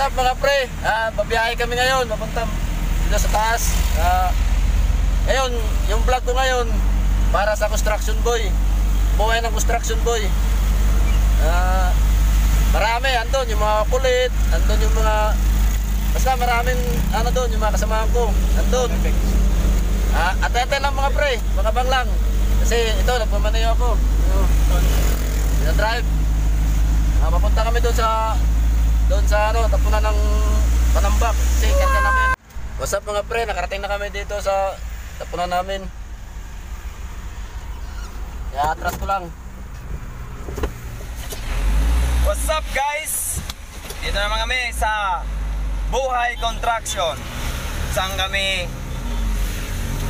What's up mga pre? Babiyahe kami ngayon, papunta dito sa taas. Ngayon, yung vlog ko ngayon para sa construction boy. Buhay ng construction boy. Marami, andun yung mga kulit, andun yung mga basta maraming ano doon, yung mga kasamahan ko. Andun. Atente lang mga pre, mga bang lang. Kasi ito, nagpamanayo ako. Drive. Papunta kami doon sa ano, tapunan ng Panambak. Kasi karga namin. What's up mga pre, nakarating na kami dito sa tapunan namin. Kaya atras ko lang. What's up guys? Dito naman kami sa Buhay Construction. Saan kami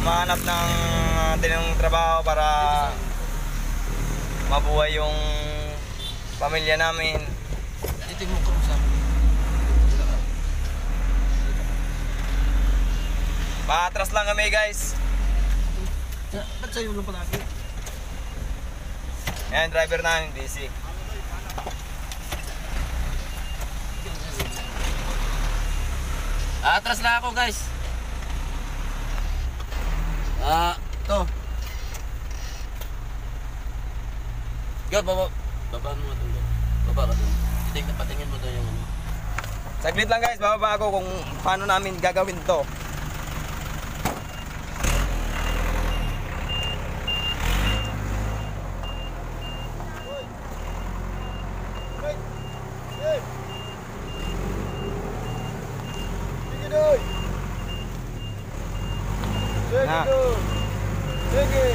mahanap ng tinong trabaho para mabuhay yung pamilya namin. Dito yung mukha sa amin. Maatras lang kami guys. Ba't sa'yo lang palagi? Ayan, driver namin, busy. Atras na ako guys. Ito. Yo, baba mo ito. Baba ka doon. Patingin mo doon yung ano. Saglit lang guys, bababa ako kung paano namin gagawin to. Nah. Sige.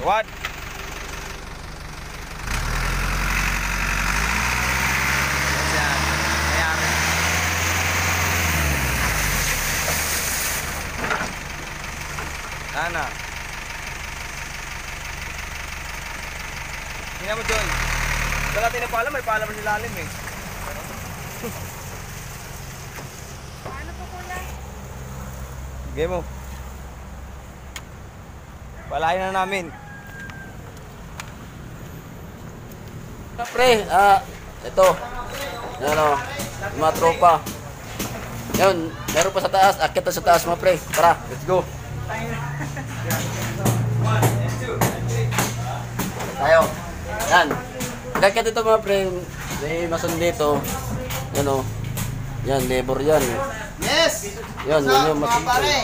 What? Sana. Tingnan mo John. Wala natin na paalam, may paalam sa ilalim eh. Paano po kulay? Game mo. Palahin na namin. Pre, ito. Yan o, yung mga tropa. Yun, meron pa sa taas. Akit na sa taas mga pre. Tara, let's go. Tayo. Yan. Kakit ito mga pre. May mason dito. Yan o. Yan, labor yan. Yes! Yan, yun yung mason pre.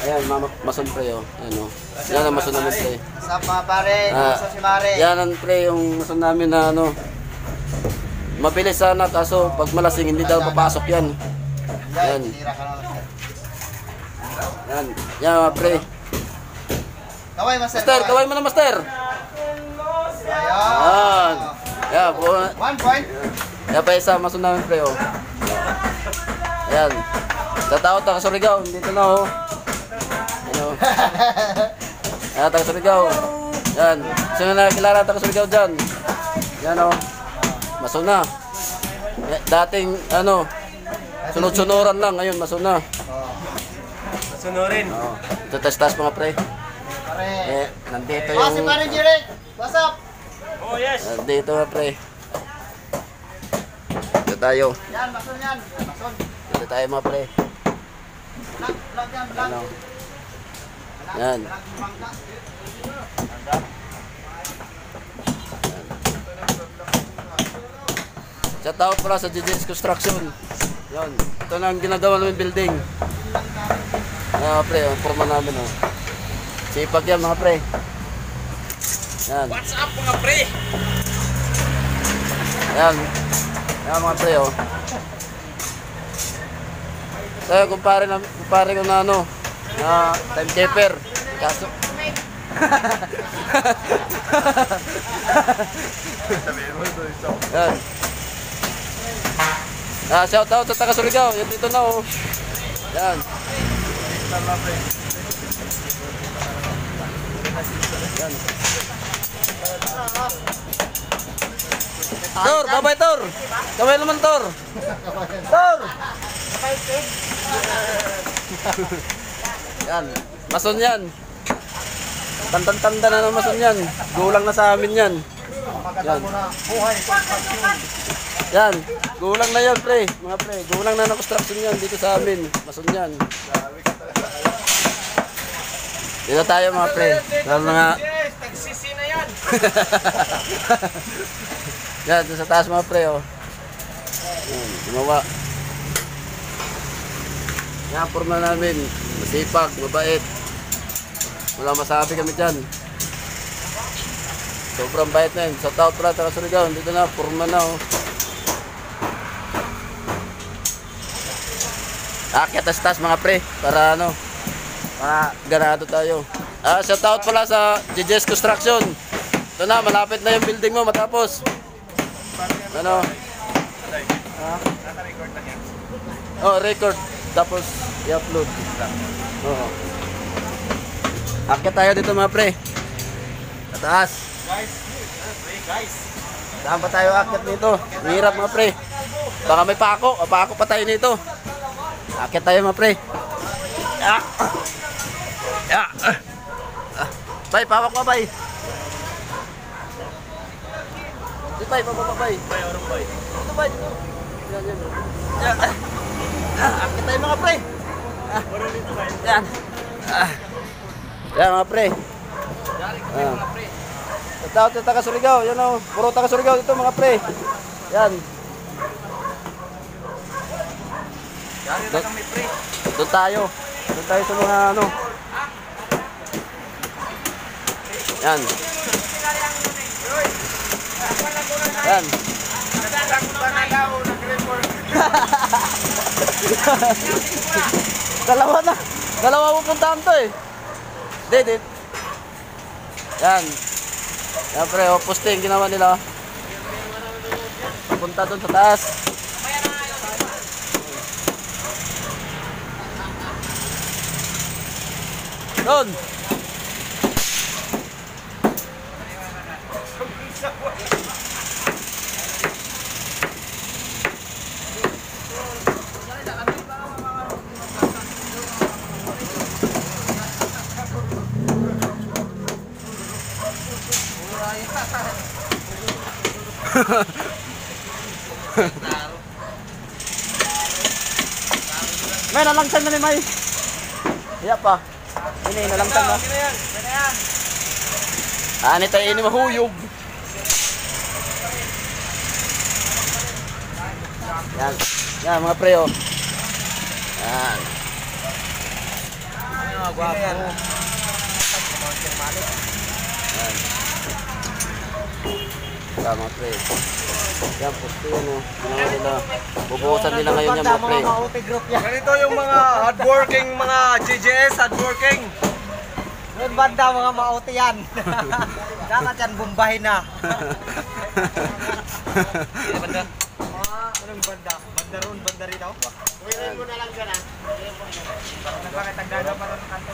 Ayan, mason pre o. Yan o. Yan ang mason namin pre. Sa mga pare, sa si Mare. Yan ang pre yung mason namin na ano. Mabilis sana kaso pag malasing hindi daw papasok yan. Yan. Yan. Yan mga pre. Kaway, master. Master, kaway mo na master. Ayan. Yan. 1 point. Yan pa isa mason namin pre o. Ayan. Sa tao taga Surigao. Dito na o. Yan o. Ayan, taga Surigao. Yan. Sino na kilala taga Surigao dyan? Yan o. Mason na. Dating ano, sunod-sunuran lang. Ngayon mason na. Sunurin. Ito tas-tas mga pre. Pare. Nandito Oh, si yung... Pare Jirek. What's up? Oh yes. Nandito mga pre. Dito tayo. Yan, mason yan. Mason. Dito tayo mga pre. Vlog yan, vlog. Ano? Yan. Shout out pala sa GGS Construction. Yan. Ito na ang ginagawa namin building. Ayan mga pre, ang forma namin o. Sipag yan mga pre. Yan. What's up mga pre? Ayan. Ayan mga pre o. So kumpare ko na ano, na timekeeper. Kaso. Yan. Shout out sa taga Surigao. Yan dito na oh. Yan. Yan. Tor, babay Tor. Babay naman Tor. Tor. Yan. Mason yan. Tanda na ng mason yan. Gulang na sa amin yan. Yan. Yan. Gulang na yan, pre. Mga pre. Gulang na ng construction yan dito sa amin. Mason yan. Dito tayo mga pre. Lalo nga. Tagsisi na yan. Yan, dito sa taas mga pre, oh. Yan, gumawa. Yan, forma namin. Masipag, mabait. Wala masabi kami dyan. Sobrang bait na yun. Sa tao pra, taga Surigao. Dito na, forma na, oh. Akyat sa taas mga pre. Para ano, para ganado tayo. Shout out pala sa JJ's Construction. Ito na, malapit na yung building mo matapos. Ano? Oh, record. Tapos i-upload. Oo. Akyat tayo dito mga pre. Sa taas. Guys. Saan pa tayo akyat nito? Mahirap mga pre. Baka may pako. Pako pa tayo nito. Akyat tayo mga pre. Ah. Ah. Bay, pawak pa bay. Di bay, pawak pa bay. Bay, orong bay. Dito bay, dito. Yan, yan. Yan. Akyat tayo mga pre. Orong dito bay. Yan. Yan mga pre. Yari kami mga pre. Tao sa taga Surigao, yan o. Puro taga Surigao dito mga pre. Yan. Yari na kami pre. Doon tayo. Doon tayo sa mga ano. Yan. Yan. Dalawa na. Dalawa pupuntahan to eh. Dede. Yan. Yan pre, posting ginawa nila. Punta doon sa taas. Doon. May nalangsan na ni May. Iya pa. Ini nalangsan na. Ani tayo ini mahuyog. Yan. Yan mga pre oh. Yan. Mga gwapo. Yan. Yan mga pre. Yan poste yan oh. Ginawa nila. Bubuhusan nila ngayon yan mga pre. Ganito yung mga hardworking mga JJS, hardworking. Doon banda mga mauti yan. Dapat yan bumbahin na. Hindi banda. Anong banda? Banda ron, banda rin ako. Uwirin mo na lang dyan ha. Bakit ang gagawa pa rin ng kanto?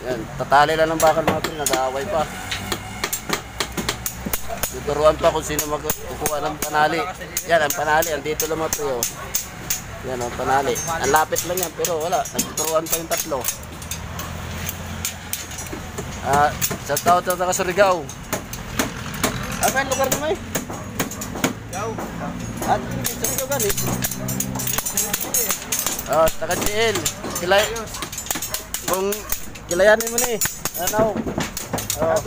Yan, tatali lang ng bakal mga pre, nag-aaway pa. Tuturuan pa kung sino magkukuha ng panali. Yan, ang panali, andito lang mga pre. Oh. Yan, ang panali. Ang lapit lang yan, pero wala. Nagtuturuan pa yung tatlo. Sa tao sa taga Surigao. Ano yung lugar mo may? At Surigao gani. Taga Chiel. Kung kilayanin mo ni. Ano?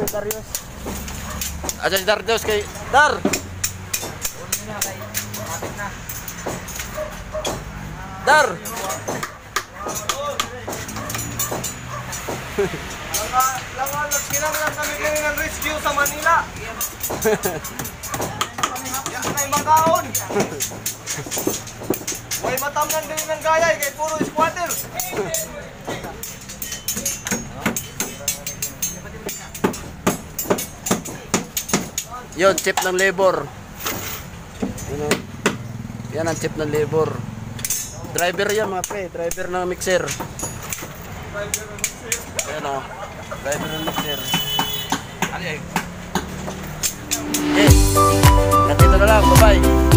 Darius. Si Darius kay Dar. Dar. Kinanglan kami ng rescue sa Manila. Yan ay makaon. May matamnan din ng gayay kay puro squatter. Yon, chip ng labor. Ano? Yan ang chip ng labor. driver yan mga pre, driver ng mixer. Ayan o, driver ng mixer. Ano yun? Okay, nandito na lang, bye bye.